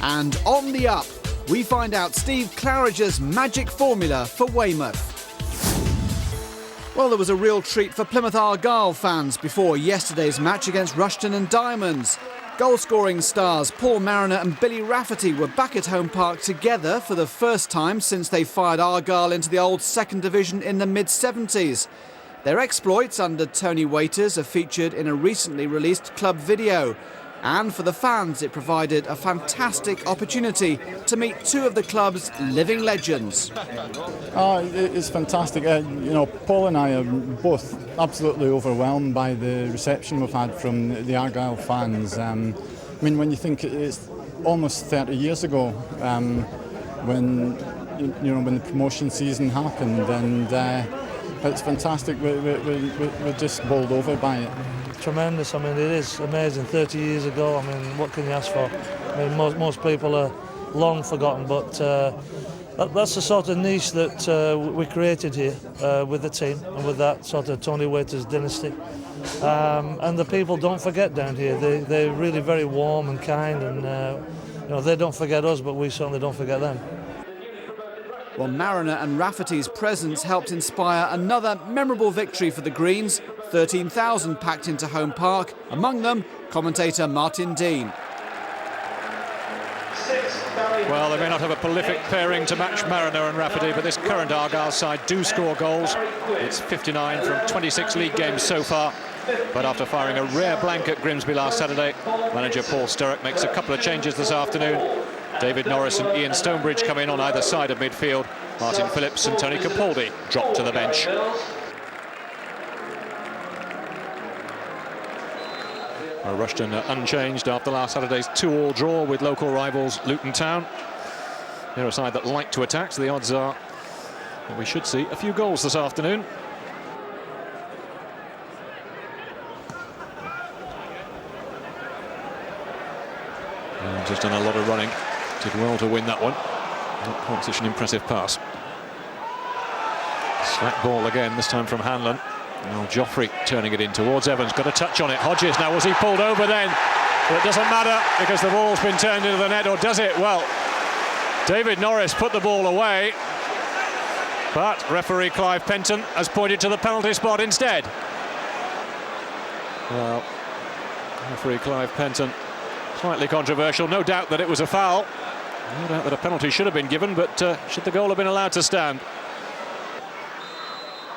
And on the up, we find out Steve Claridge's magic formula for Weymouth. Well, there was a real treat for Plymouth Argyle fans before yesterday's match against Rushden and Diamonds. Goal-scoring stars Paul Mariner and Billy Rafferty were back at Home Park together for the first time since they fired Argyle into the old second division in the mid-70s. Their exploits under Tony Waiters are featured in a recently released club video. And for the fans, it provided a fantastic opportunity to meet two of the club's living legends. It's fantastic. Paul and I are both absolutely overwhelmed by the reception we've had from the Argyle fans. When you think it's almost 30 years ago when the promotion season happened, and it's fantastic. We're just bowled over by it. Tremendous. It is amazing. 30 years ago, what can you ask for? Most people are long forgotten, but that's the sort of niche that we created here with the team and with that sort of Tony Waiters dynasty. And the people don't forget down here. They're really very warm and kind, and they don't forget us, but we certainly don't forget them. Well, Mariner and Rafferty's presence helped inspire another memorable victory for the Greens. 13,000 packed into Home Park, among them commentator Martin Dean. Well, they may not have a prolific pairing to match Mariner and Rafferty, but this current Argyle side do score goals. It's 59 from 26 league games so far. But after firing a rare blank at Grimsby last Saturday, manager Paul Sturrock makes a couple of changes this afternoon. David Norris and Ian Stonebridge come in on either side of midfield. Martin Phillips and Tony Capaldi drop to the bench. Rushden are unchanged after last Saturday's 2-2 draw with local rivals Luton Town. They're a side that like to attack, so the odds are that we should see a few goals this afternoon. And just done a lot of running. Did well to win that one. Not quite such an impressive pass. Slack ball again, this time from Hanlon. Now Joffrey turning it in towards Evans, got a touch on it. Hodges, now was he pulled over then? But it doesn't matter because the ball's been turned into the net, or does it? Well, David Norris put the ball away, but referee Clive Penton has pointed to the penalty spot instead. Well, referee Clive Penton, slightly controversial. No doubt that it was a foul. No doubt that a penalty should have been given, but should the goal have been allowed to stand?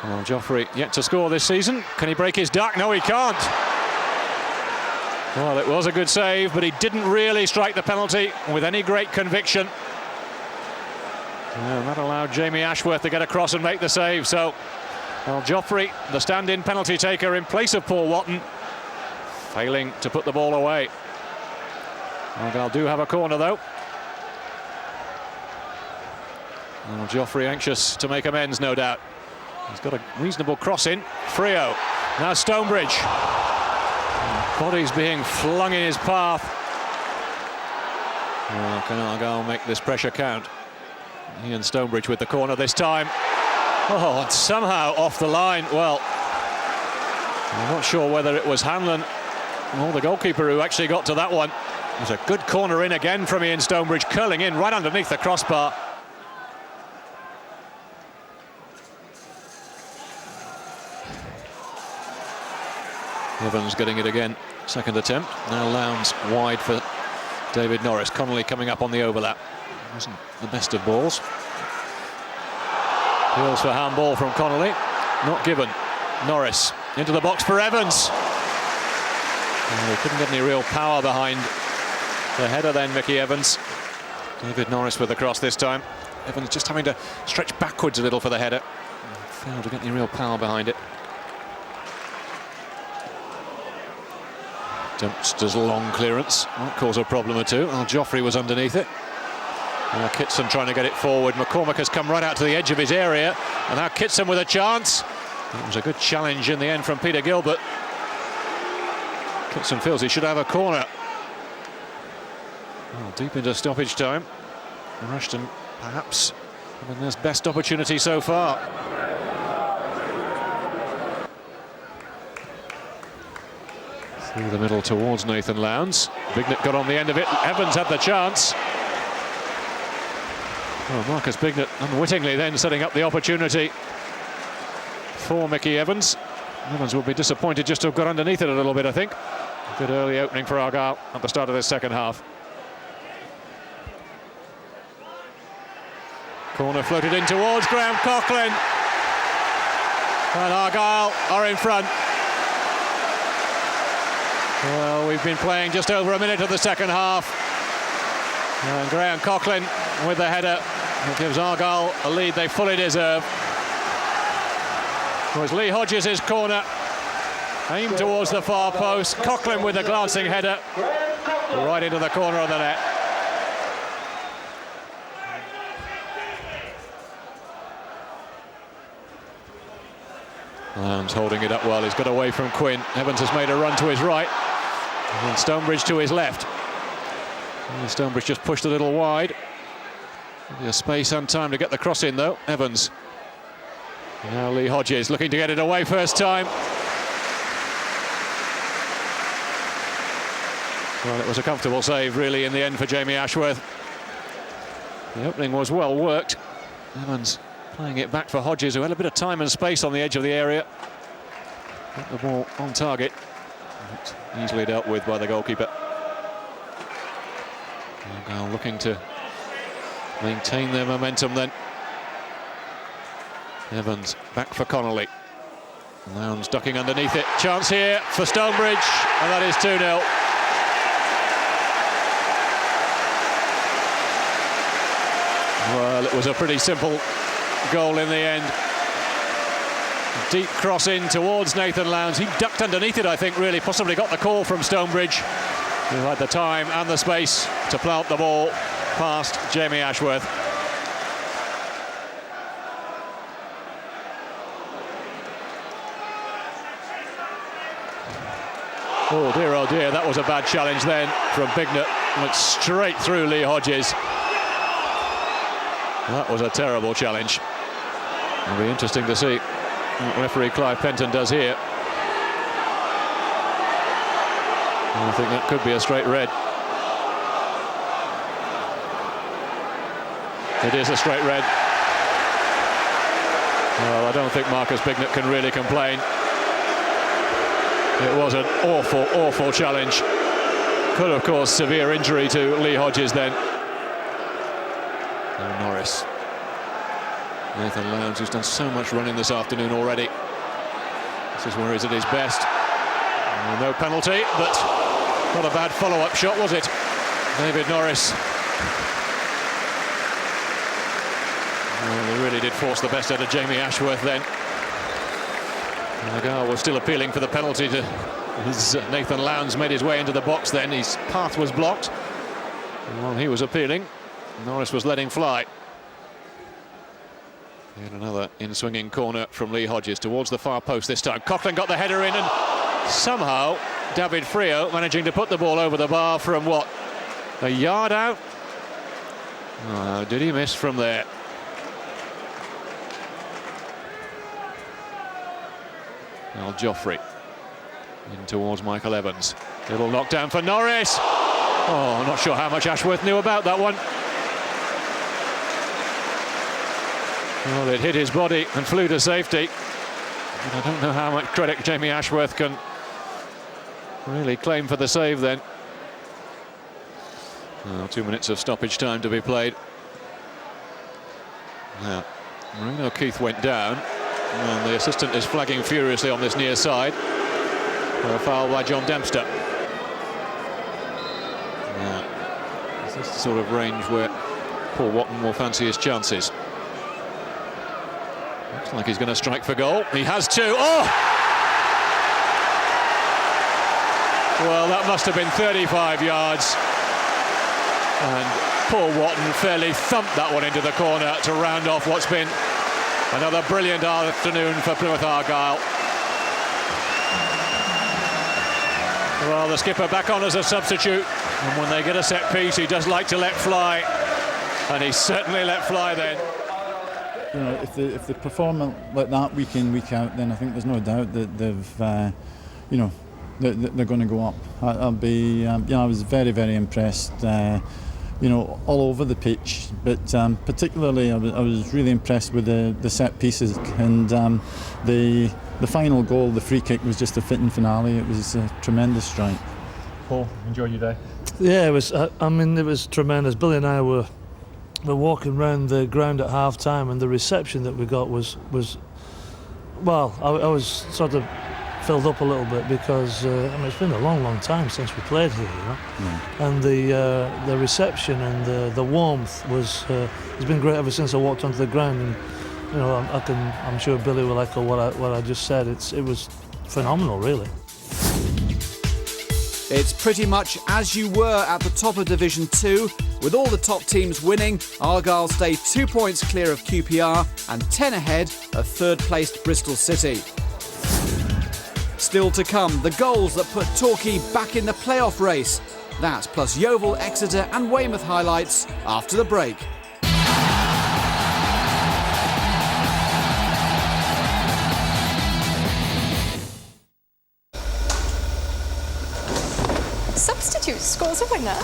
Well, Joffrey yet to score this season. Can he break his duck? No, he can't. Well, it was a good save, but he didn't really strike the penalty with any great conviction. Yeah, that allowed Jamie Ashworth to get across and make the save. So, well, Joffrey, the stand-in penalty taker in place of Paul Watton, failing to put the ball away. Argyle do have a corner, though. Well, Joffrey anxious to make amends, no doubt. He's got a reasonable cross in. Freo. Now Stonebridge. Bodies being flung in his path. Well, can Argyle make this pressure count? Ian Stonebridge with the corner this time. Oh, and somehow off the line. Well, I'm not sure whether it was Hanlon or the goalkeeper who actually got to that one. It was a good corner in again from Ian Stonebridge, curling in right underneath the crossbar. Evans getting it again, second attempt. Now Lowndes wide for David Norris. Connolly coming up on the overlap. Wasn't the best of balls. Appeals for handball from Connolly. Not given. Norris into the box for Evans. Oh, he couldn't get any real power behind the header then, Mickey Evans. David Norris with the cross this time. Evans just having to stretch backwards a little for the header. Failed to get any real power behind it. Dempster's long clearance might cause a problem or two. Well, Joffrey was underneath it. Now Kitson trying to get it forward. McCormack has come right out to the edge of his area, and now Kitson with a chance. It was a good challenge in the end from Peter Gilbert. Kitson feels he should have a corner. Well, deep into stoppage time. Rushden perhaps having his best opportunity so far. Through the middle towards Nathan Lowndes. Bignett got on the end of it. Evans had the chance. Well, Marcus Bignett unwittingly then setting up the opportunity for Mickey Evans. Evans will be disappointed just to have got underneath it a little bit, I think. A good early opening for Argyle at the start of this second half. Corner floated in towards Graham Coughlin. And Argyle are in front. Well, we've been playing just over a minute of the second half. And Graham Coughlin with the header. It gives Argyle a lead they fully deserve. It was Lee Hodges' corner. Aimed towards the far post. Coughlin with a glancing header. Right into the corner of the net. Lowndes holding it up well. He's got away from Quinn. Evans has made a run to his right. And then Stonebridge to his left. And Stonebridge just pushed a little wide. There's space and time to get the cross in though. Evans. Now Lee Hodges looking to get it away first time. Well, it was a comfortable save really in the end for Jamie Ashworth. The opening was well worked. Evans playing it back for Hodges, who had a bit of time and space on the edge of the area. Got the ball on target. Easily dealt with by the goalkeeper. Argyle looking to maintain their momentum then. Evans back for Connolly. Lowndes ducking underneath it. Chance here for Stonebridge, and that is 2-0. Well, it was a pretty simple goal in the end. Deep cross in towards Nathan Lowndes. He ducked underneath it, I think, really. Possibly got the call from Stonebridge, who had the time and the space to plant the ball past Jamie Ashworth. Oh dear, that was a bad challenge then from Bignett. Went straight through Lee Hodges. That was a terrible challenge. It'll be interesting to see what referee Clive Penton does here. I think that could be a straight red. It is a straight red. Well, I don't think Marcus Bignett can really complain. It was an awful, awful challenge. Could have caused severe injury to Lee Hodges then. And Norris. Nathan Lowndes, who's done so much running this afternoon already. This is where he's at his best. No penalty, but not a bad follow-up shot, was it? David Norris. Well, they really did force the best out of Jamie Ashworth then. Argyle was still appealing for the penalty to Nathan Lowndes. Made his way into the box then. His path was blocked. And while he was appealing, Norris was letting fly. Yet another in-swinging corner from Lee Hodges towards the far post this time. Coughlin got the header in, and somehow David Frio managing to put the ball over the bar from what, a yard out? Oh, did he miss from there? Al Joffrey in towards Michael Evans. Little knockdown for Norris. Oh, I'm not sure how much Ashworth knew about that one. Well, it hit his body and flew to safety. And I don't know how much credit Jamie Ashworth can really claim for the save then. Well, 2 minutes of stoppage time to be played. Now, Marino Keith went down, and the assistant is flagging furiously on this near side for a foul by John Dempster. Now, is this the sort of range where Paul Watton will fancy his chances? Looks like he's going to strike for goal. He has to. Oh! Well, that must have been 35 yards. And Paul Watton fairly thumped that one into the corner to round off what's been another brilliant afternoon for Plymouth Argyle. Well, the skipper back on as a substitute. And when they get a set piece, he does like to let fly. And he certainly let fly then. You know, if they perform like that week in, week out, then I think there's no doubt that they've, you know, they're going to go up. I'll be, you know, I was very, very impressed you know, all over the pitch. But particularly, I was really impressed with the set pieces, and the final goal, the free kick, was just a fitting finale. It was a tremendous strike. Paul, enjoy your day. Yeah, it was. I mean, it was tremendous. Billy and I were walking around the ground at half time, and the reception that we got was well, I was sort of filled up a little bit because I mean, it's been a long time since we played here, you know. And the reception and the warmth was has been great ever since I walked onto the ground. And you know, I'm sure Billy will echo what I just said. It was phenomenal, really. It's pretty much as you were at the top of Division 2. With all the top teams winning, Argyle stay 2 points clear of QPR and 10 ahead of third-placed Bristol City. Still to come, the goals that put Torquay back in the playoff race. That plus Yeovil, Exeter and Weymouth highlights after the break. Substitute scores a winner.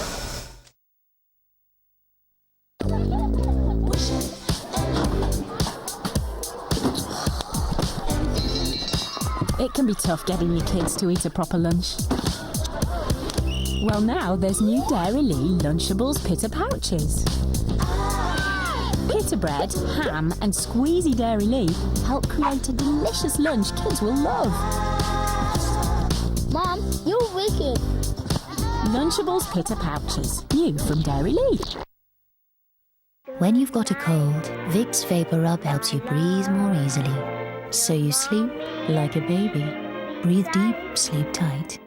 It can be tough getting your kids to eat a proper lunch. Well, now there's new Dairy Lee Lunchables Pitta pouches. Pitta bread, ham and squeezy Dairy Lee help create a delicious lunch kids will love. Mom, you're wicked. Lunchables Pitta pouches, new from Dairy Lee. When you've got a cold, Vicks Vapor Rub helps you breathe more easily. So you sleep like a baby. Breathe deep, sleep tight.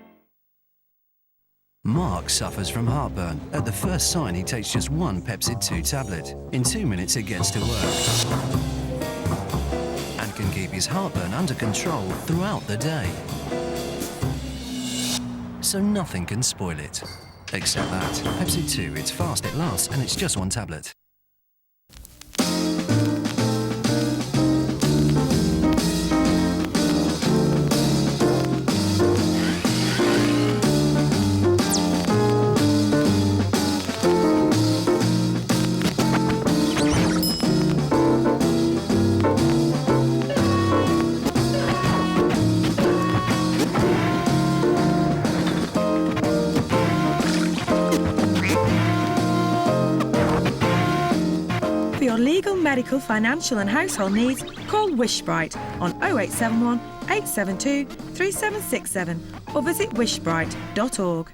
Mark suffers from heartburn. At the first sign, he takes just one Pepsid 2 tablet. In 2 minutes, it gets to work. And can keep his heartburn under control throughout the day. So nothing can spoil it. Except that. Pepsid 2, it's fast, it lasts, and it's just one tablet. For your legal, medical, financial and household needs, call Wishbright on 0871 872 3767 or visit wishbright.org.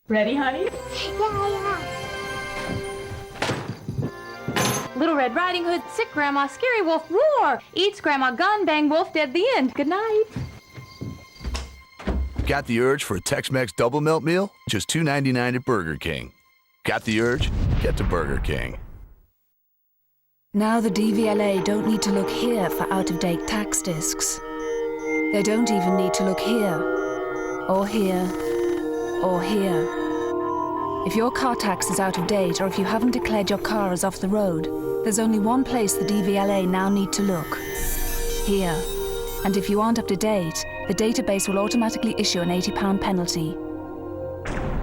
Ready, honey? Yeah. Little Red Riding Hood, sick grandma, scary wolf, roar! Eats grandma, gun, bang, wolf, dead, the end. Good night. Got the urge for a Tex-Mex double melt meal? Just $2.99 at Burger King. Got the urge? Get to Burger King. Now the DVLA don't need to look here for out-of-date tax discs. They don't even need to look here, or here, or here. If your car tax is out of date or if you haven't declared your car as off the road, there's only one place the DVLA now need to look. Here. And if you aren't up to date, the database will automatically issue an £80 penalty.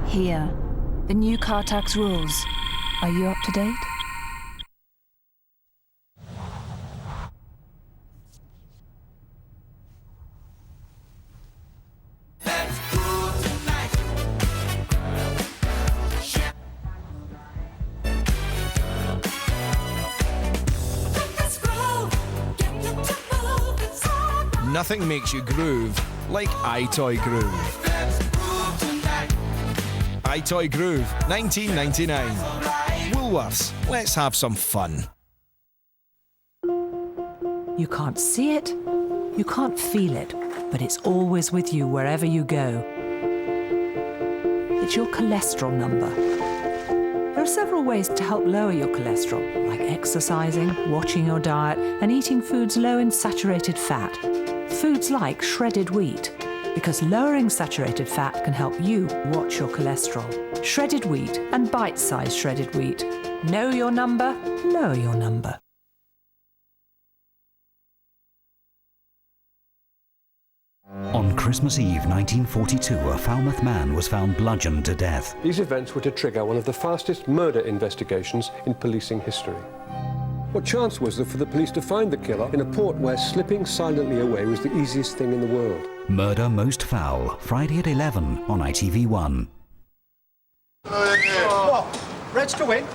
Here. The new car tax rules. Are you up to date? Nothing makes you groove like iToy Groove. iToy Groove, $19.99. Woolworths, let's have some fun. You can't see it, you can't feel it, but it's always with you wherever you go. It's your cholesterol number. There are several ways to help lower your cholesterol, like exercising, watching your diet, and eating foods low in saturated fat. Foods like shredded wheat, because lowering saturated fat can help you watch your cholesterol. Shredded wheat and bite-sized shredded wheat. Know your number, lower your number. On Christmas Eve 1942, a Falmouth man was found bludgeoned to death. These events were to trigger one of the fastest murder investigations in policing history. What chance was there for the police to find the killer in a port where slipping silently away was the easiest thing in the world? Murder Most Foul, Friday at 11 on ITV1. What? Reds to win?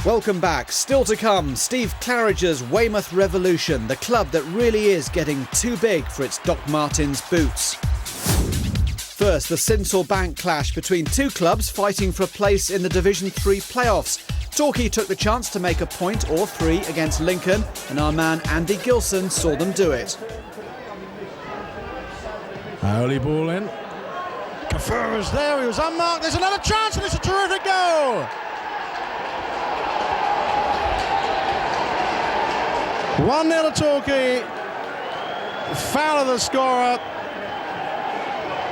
Welcome back. Still to come, Steve Claridge's Weymouth Revolution, the club that really is getting too big for its Doc Martens boots. First, the Sinsel Bank clash between two clubs fighting for a place in the Division 3 playoffs. Torquay took the chance to make a point or three against Lincoln, and our man Andy Gilson saw them do it. Early ball in. Kafur is there, he was unmarked, there's another chance and it's a terrific goal! 1-0 to Torquay, foul of the scorer,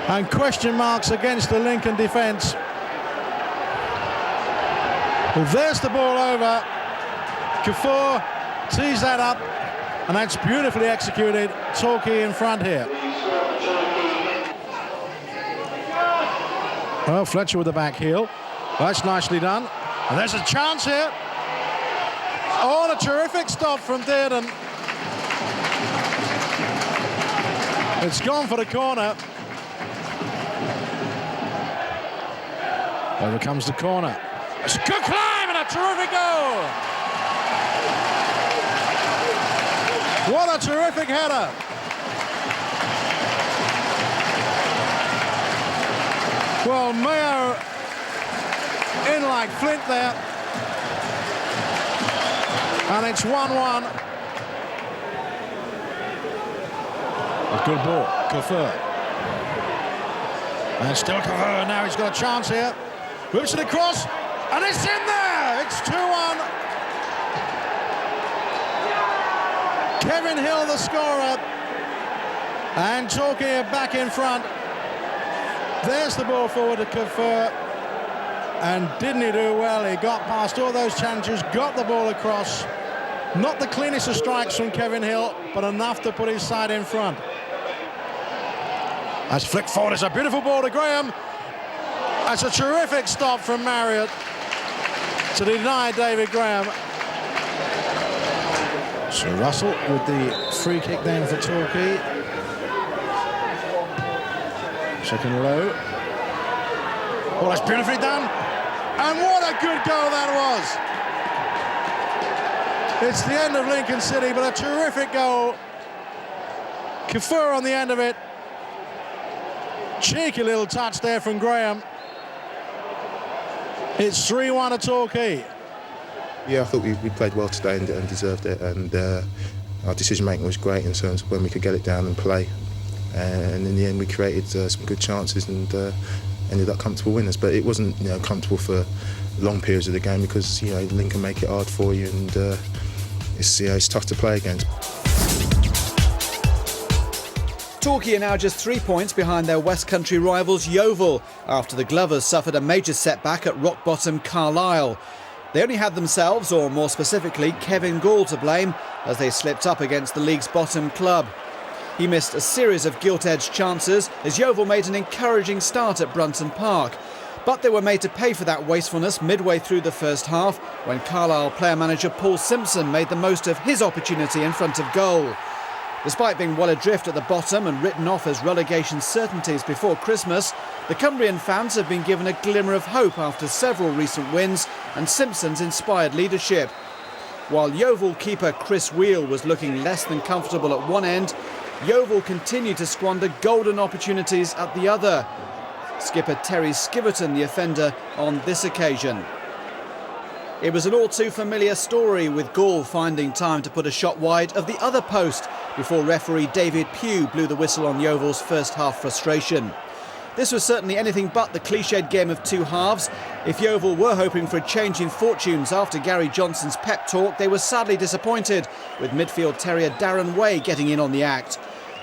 and question marks against the Lincoln defence. Well, there's the ball over. Kafur tees that up, and that's beautifully executed. Torquay in front here. Well, Fletcher with the back heel. That's nicely done. And there's a chance here. Oh, and a terrific stop from Dearden. It's gone for the corner. Over comes the corner. It's a good climb and a terrific goal. What a terrific header. Well, Mayo in like flint there. And it's 1-1. A good ball, Kafur. And still Kafur, now he's got a chance here. Whips it across, and it's in there! It's 2-1. Kevin Hill, the scorer. And Torquay are back in front. There's the ball forward to Kafur. And didn't he do well? He got past all those challenges, got the ball across. Not the cleanest of strikes from Kevin Hill, but enough to put his side in front. That's flicked forward. It's a beautiful ball to Graham. That's a terrific stop from Marriott to deny David Graham. So Russell with the free kick then for Torquay. Second low. Well, that's beautifully done. And what a good goal that was. It's the end of Lincoln City, but a terrific goal. Kafur on the end of it. Cheeky little touch there from Graham. It's 3-1 to Torquay. Yeah, I thought we played well today and deserved it, and our decision making was great in terms of when we could get it down and play. And in the end, we created some good chances and ended up comfortable winners. But it wasn't, comfortable for long periods of the game because Lincoln make it hard for you, and it's tough to play against. Torquay are now just 3 points behind their West Country rivals Yeovil after the Glovers suffered a major setback at rock bottom Carlisle. They only had themselves, or more specifically Kevin Gall, to blame as they slipped up against the league's bottom club. He missed a series of gilt-edged chances as Yeovil made an encouraging start at Brunton Park. But they were made to pay for that wastefulness midway through the first half when Carlisle player-manager Paul Simpson made the most of his opportunity in front of goal. Despite being well adrift at the bottom and written off as relegation certainties before Christmas, the Cumbrian fans have been given a glimmer of hope after several recent wins and Simpson's inspired leadership. While Yeovil keeper Chris Wheel was looking less than comfortable at one end, Yeovil continued to squander golden opportunities at the other. Skipper Terry Skiverton the offender on this occasion. It was an all too familiar story, with Gall finding time to put a shot wide of the other post before referee David Pugh blew the whistle on Yeovil's first half frustration. This was certainly anything but the cliched game of two halves. If Yeovil were hoping for a change in fortunes after Gary Johnson's pep talk, they were sadly disappointed, with midfield terrier Darren Way getting in on the act.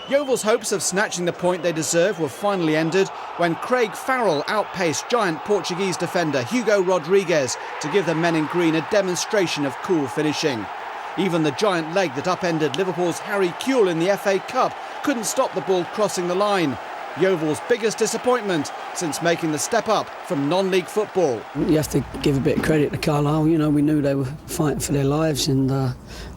Yeovil's hopes of snatching the point they deserve were finally ended when Craig Farrell outpaced giant Portuguese defender Hugo Rodrigues to give the men in green a demonstration of cool finishing. Even the giant leg that upended Liverpool's Harry Kewell in the FA Cup couldn't stop the ball crossing the line. Yeovil's biggest disappointment since making the step up from non-league football. You have to give a bit of credit to Carlisle. You know, we knew they were fighting for their lives and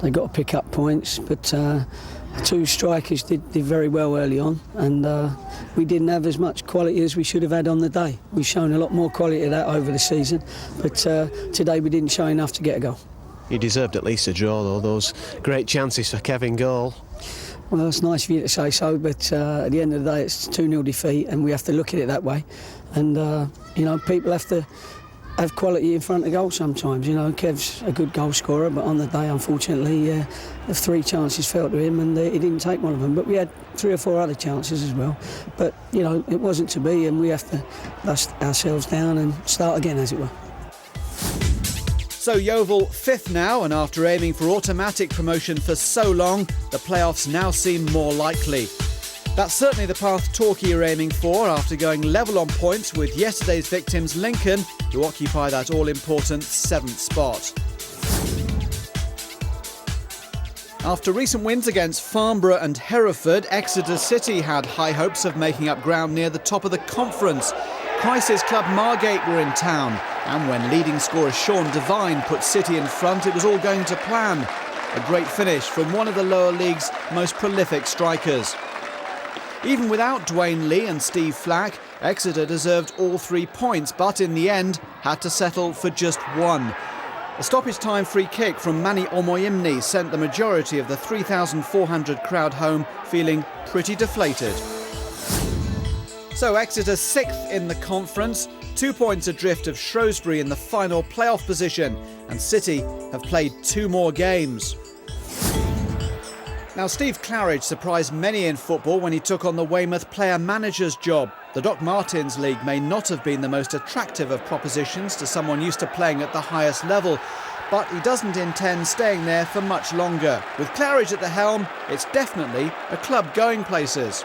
they got to pick up points, but the two strikers did very well early on, and we didn't have as much quality as we should have had on the day. We've shown a lot more quality of that over the season, but today we didn't show enough to get a goal. You deserved at least a draw, though. Those great chances for Kevin goal. Well, it's nice for you to say so, but at the end of the day, it's 2-0 defeat, and we have to look at it that way. And, you know, people have to have quality in front of goal sometimes. You know, Kev's a good goal scorer, but on the day, unfortunately, the 3 chances fell to him, and he didn't take one of them. But we had 3 or 4 other chances as well. But, you know, it wasn't to be, and we have to dust ourselves down and start again, as it were. So Yeovil 5th now, and after aiming for automatic promotion for so long, the playoffs now seem more likely. That's certainly the path Torquay are aiming for after going level on points with yesterday's victims Lincoln, who occupy that all-important 7th spot. After recent wins against Farnborough and Hereford, Exeter City had high hopes of making up ground near the top of the conference. Crisis club Margate were in town, and when leading scorer Sean Devine put City in front, it was all going to plan. A great finish from one of the lower league's most prolific strikers. Even without Dwayne Lee and Steve Flack, Exeter deserved all 3 points, but in the end had to settle for just 1. A stoppage-time free kick from Manny Omoyimni sent the majority of the 3,400 crowd home feeling pretty deflated. So Exeter 6th in the conference, 2 points adrift of Shrewsbury in the final playoff position, and City have played 2 more games. Now, Steve Claridge surprised many in football when he took on the Weymouth player-manager's job. The Doc Martens League may not have been the most attractive of propositions to someone used to playing at the highest level, but he doesn't intend staying there for much longer. With Claridge at the helm, it's definitely a club going places.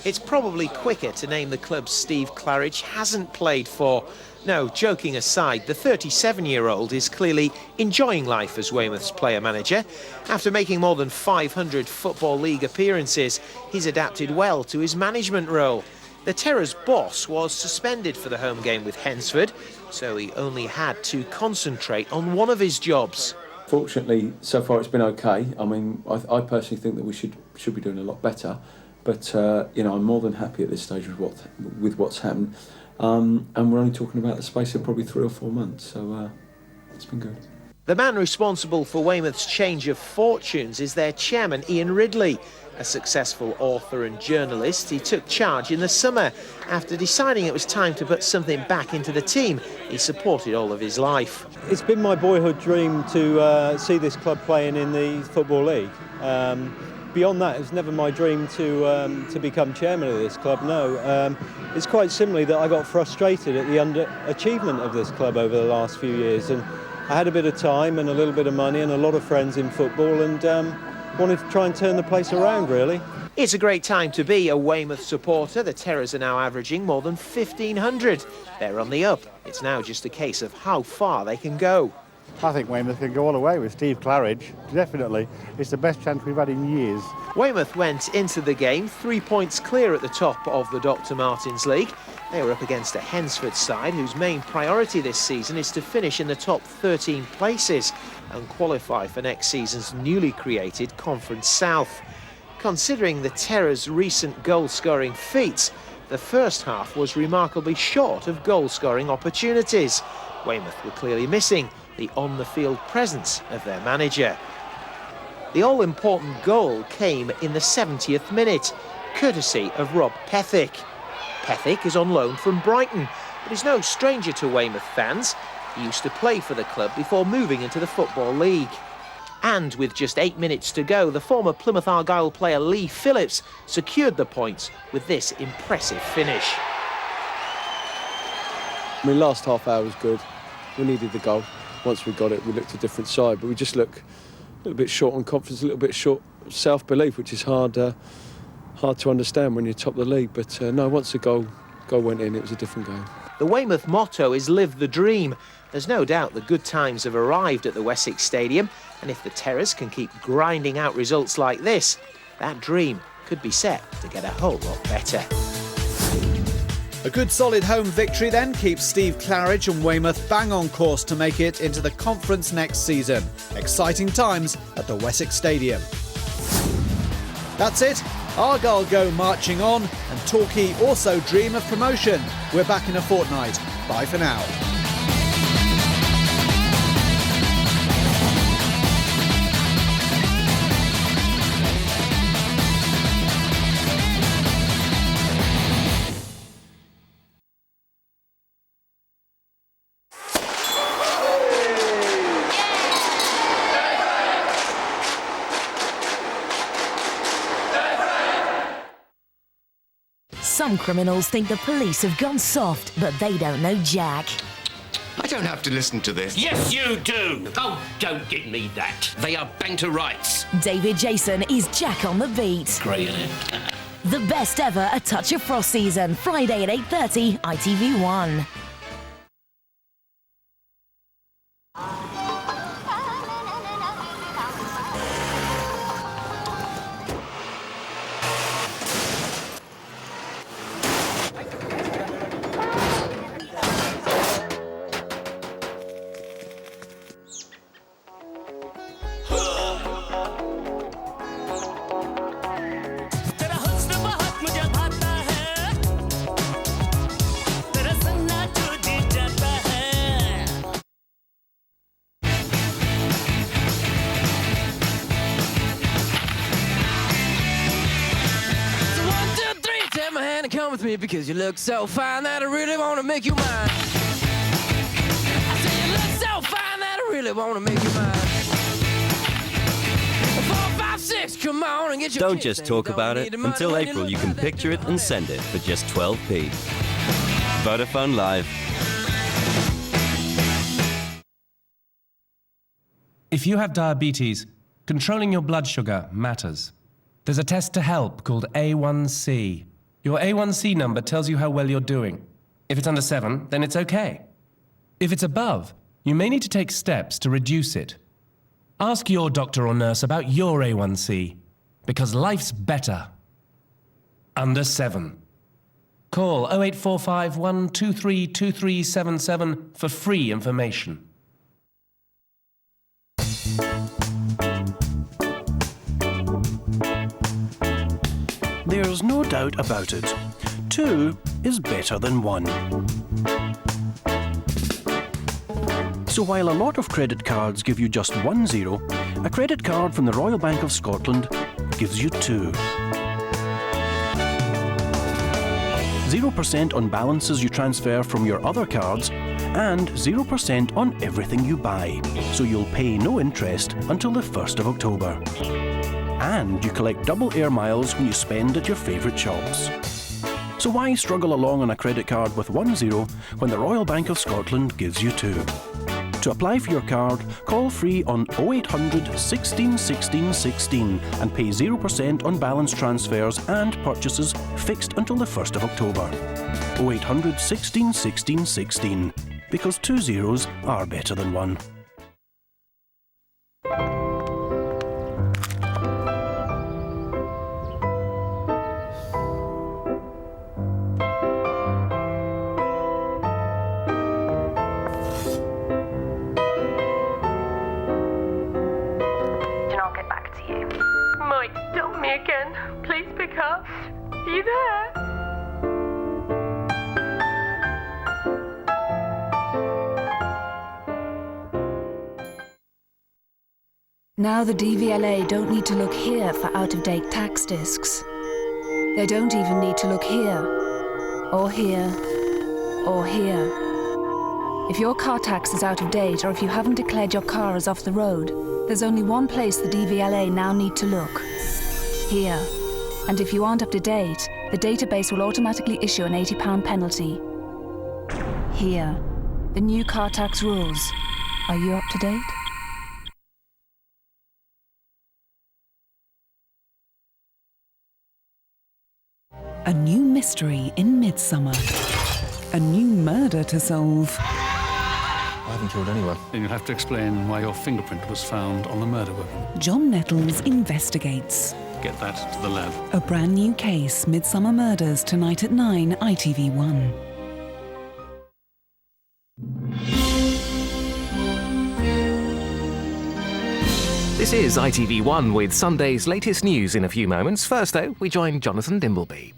It's probably quicker to name the clubs Steve Claridge hasn't played for. No, joking aside, the 37-year-old is clearly enjoying life as Weymouth's player-manager. After making more than 500 Football League appearances, he's adapted well to his management role. The Terror's boss was suspended for the home game with Hensford, so he only had to concentrate on one of his jobs. Fortunately, so far it's been okay. I mean, I personally think that we should be doing a lot better. But you know, I'm more than happy at this stage with what's happened, and we're only talking about the space of probably 3 or 4 months, so it's been good. The man responsible for Weymouth's change of fortunes is their chairman, Ian Ridley. A successful author and journalist, he took charge in the summer after deciding it was time to put something back into the team he supported all of his life. It's been my boyhood dream to see this club playing in the Football League. Beyond that, it was never my dream to become chairman of this club, no. It's quite simply that I got frustrated at the underachievement of this club over the last few years, and I had a bit of time and a little bit of money and a lot of friends in football, and wanted to try and turn the place around, really. It's a great time to be a Weymouth supporter. The Terrors are now averaging more than 1,500. They're on the up. It's now just a case of how far they can go. I think Weymouth can go all the way with Steve Claridge, definitely. It's the best chance we've had in years. Weymouth went into the game 3 points clear at the top of the Dr. Martens League. They were up against a Hensford side whose main priority this season is to finish in the top 13 places and qualify for next season's newly created Conference South. Considering the Terrors' recent goal-scoring feats, the first half was remarkably short of goal-scoring opportunities. Weymouth were clearly missing the on-the-field presence of their manager. The all-important goal came in the 70th minute, courtesy of Rob Pethick. Pethick is on loan from Brighton, but he's no stranger to Weymouth fans. He used to play for the club before moving into the Football League. And with just 8 minutes to go, the former Plymouth Argyle player Lee Phillips secured the points with this impressive finish. I mean, last half hour was good. We needed the goal. Once we got it, we looked a different side, but we just look a little bit short on confidence, a little bit short self-belief, which is hard to understand when you're top of the league. But no, once the goal went in, it was a different game. The Weymouth motto is live the dream. There's no doubt the good times have arrived at the Wessex Stadium, and if the Terrors can keep grinding out results like this, that dream could be set to get a whole lot better. A good solid home victory then keeps Steve Claridge and Weymouth bang on course to make it into the conference next season. Exciting times at the Wessex Stadium. That's it. Argyle go marching on, and Torquay also dream of promotion. We're back in a fortnight. Bye for now. Some criminals think the police have gone soft, but they don't know Jack. I don't have to listen to this. Yes, you do. Oh, don't give me that. They are banter rights. David Jason is Jack on the beat. Great, isn't it? The best ever A Touch of Frost season, Friday at 8:30, ITV1. Come with me because you look so fine that I really want to make you mine. I say you look so fine that I really want to make you mine. 4, 5, 6, come on and get your Don't kiss just and talk don't about need it. the money Until when you April, look you at can that picture it picture. and send it for just 12p. Vodafone Live. If you have diabetes, controlling your blood sugar matters. There's a test to help called A1C. Your A1C number tells you how well you're doing. If it's under 7, then it's okay. If it's above, you may need to take steps to reduce it. Ask your doctor or nurse about your A1C, because life's better under 7. Call 0845 123 2377 for free information. There's no doubt about it. 2 is better than 1. So while a lot of credit cards give you just 1 0, a credit card from the Royal Bank of Scotland gives you 2. 0% on balances you transfer from your other cards, and 0% on everything you buy, so you'll pay no interest until the 1st of October. And you collect double air miles when you spend at your favourite shops. So why struggle along on a credit card with 1 0 when the Royal Bank of Scotland gives you 2? To apply for your card, call free on 0800 16 16 16 and pay 0% on balance transfers and purchases fixed until the 1st of October. 0800 16 16 16, because 2 zeros are better than 1. Please pick up. Are you there? Now the DVLA don't need to look here for out-of-date tax discs. They don't even need to look here, or here, or here. If your car tax is out of date, or if you haven't declared your car as off the road, there's only one place the DVLA now need to look. Here. And if you aren't up to date, the database will automatically issue an £80 penalty. Here. The new car tax rules. Are you up to date? A new mystery in Midsummer. A new murder to solve. I haven't killed anyone. Then you'll have to explain why your fingerprint was found on the murder weapon. John Nettles investigates. Get that to the lab. A brand new case, Midsummer Murders, tonight at 9, ITV1. This is ITV1 with Sunday's latest news in a few moments. First, though, we join Jonathan Dimbleby.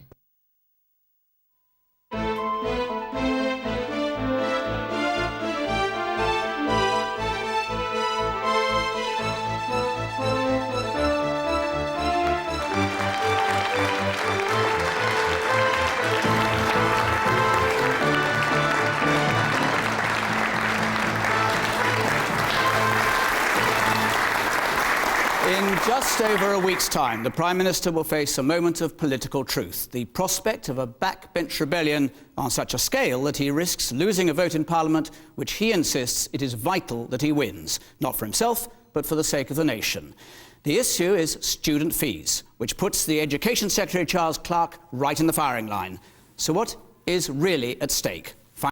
In just over a week's time, the Prime Minister will face a moment of political truth, the prospect of a backbench rebellion on such a scale that he risks losing a vote in Parliament, which he insists it is vital that he wins, not for himself, but for the sake of the nation. The issue is student fees, which puts the Education Secretary, Charles Clarke, right in the firing line. So what is really at stake?